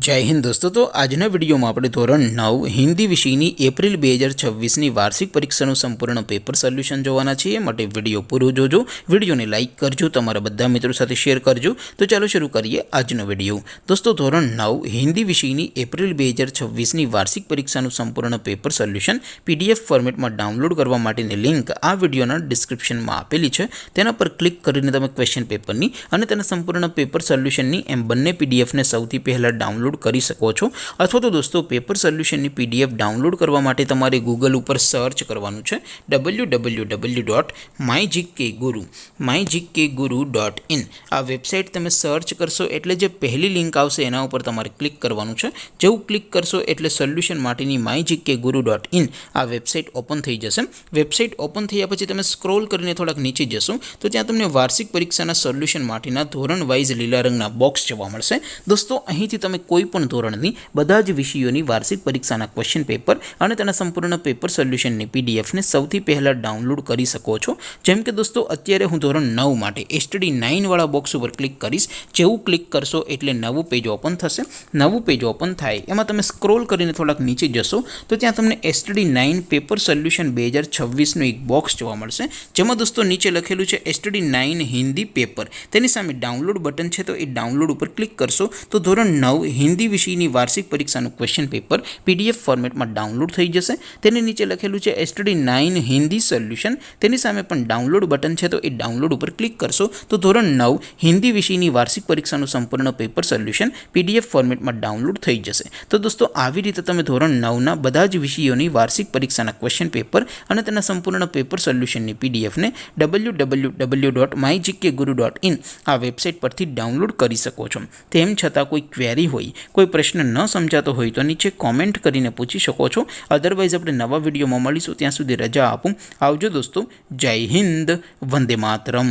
जय हिंद दोस्तों। तो आजना विडियो में આપણે ધોરણ 9 હિન્દી વિષયની એપ્રિલ 2026ની વાર્ષિક પરીક્ષાનું સંપૂર્ણ પેપર સોલ્યુશન જોવાના છીએ। માટે વિડિયો પૂરો જોજો, વિડિયોને લાઈક કરજો, તમારા બધા મિત્રો સાથે શેર કરજો। તો ચાલો શરૂ કરીએ આજનો વિડિયો। દોસ્તો ધોરણ 9 હિન્દી વિષયની એપ્રિલ 2026ની વાર્ષિક પરીક્ષાનું સંપૂર્ણ પેપર સોલ્યુશન પીડીએફ ફોર્મેટમાં ડાઉનલોડ કરવા માટેની લિંક આ વિડિયોના ડિસ્ક્રિપ્શનમાં આપેલી છે। તેના પર ક્લિક કરીને તમે ક્વેશ્ચન પેપરની અને તેના સંપૂર્ણ પેપર સોલ્યુશનની એમ બંને પીડીએફને સૌથી પહેલા ડાઉનલોડ કરી શકો છો। અથવા તો દોસ્તો પેપર સોલ્યુશનની પીડીએફ ડાઉનલોડ કરવા માટે તમારે ગૂગલ ઉપર સર્ચ કરવાનું છે www.mygkguru.in। આ વેબસાઇટ તમે સર્ચ કરશો એટલે જે પહેલી લિંક આવશે એના ઉપર તમારે ક્લિક કરવાનું છે। જેવું ક્લિક કરશો એટલે સોલ્યુશન માટેની mygkguru.in આ વેબસાઇટ ઓપન થઈ જશે। વેબસાઇટ ઓપન થયા પછી તમે સ્ક્રોલ કરીને થોડાક નીચે જશો તો ત્યાં તમને વાર્ષિક પરીક્ષાના સોલ્યુશન માટેના ધોરણ વાઇઝ લીલા રંગના બોક્સ જોવા મળશે। દોસ્તો અહીંથી તમે કોઈપણ ધોરણની બધા જ વિષયોની વાર્ષિક પરીક્ષાના ક્વેશ્ચન પેપર અને તેના સંપૂર્ણ પેપર સોલ્યુશનની પીડીએફને સૌથી પહેલા ડાઉનલોડ કરી શકો છો। જેમ કે દોસ્તો અત્યારે હું ધોરણ 9 માટે STD 9 વાળા બોક્સ ઉપર ક્લિક કરીશ। જેવું ક્લિક કરશો એટલે નવું પેજ ઓપન થશે। નવું પેજ ઓપન થાય એમાં તમે સ્ક્રોલ કરીને થોડાક નીચે જશો તો ત્યાં તમને STD 9 પેપર સોલ્યુશન 2026નું એક બોક્સ જોવા મળશે। જેમાં દોસ્તો નીચે લખેલું છે STD 9 હિન્દી પેપર। તેની સામે ડાઉનલોડ બટન છે, તો એ ડાઉનલોડ ઉપર ક્લિક કરશો તો ધોરણ 9 હિન્દી વિષયની વાર્ષિક પરીક્ષાનું ક્વેશ્ચન પેપર પીડીએફ ફોર્મેટમાં ડાઉનલોડ થઈ જશે। તેની નીચે લખેલું છે STD 9 હિન્દી સોલ્યુશન। તેની સામે પણ ડાઉનલોડ બટન છે, તો એ ડાઉનલોડ ઉપર ક્લિક કરશો તો ધોરણ 9 હિન્દી વિષયની વાર્ષિક પરીક્ષાનું સંપૂર્ણ પેપર સોલ્યુશન પીડીએફ ફોર્મેટમાં ડાઉનલોડ થઈ જશે। તો દોસ્તો આવી રીતે તમે ધોરણ 9ના બધા જ વિષયોની વાર્ષિક પરીક્ષાના ક્વેશ્ચન પેપર અને તેના સંપૂર્ણ પેપર સોલ્યુશનની પીડીએફને www.mygkguru.in આ વેબસાઇટ પરથી ડાઉનલોડ કરી શકો છો। તેમ છતાં કોઈ ક્વેરી હોય, કોઈ પ્રશ્ન ન સમજાતો હોય તો નીચે કોમેન્ટ કરીને પૂછી શકો છો। અધરવાઇઝ આપણે નવા વિડીયોમાં મળીશું, ત્યાં સુધી રજા આપું। આવજો દોસ્તો, જય હિન્દ, વંદે માતરમ।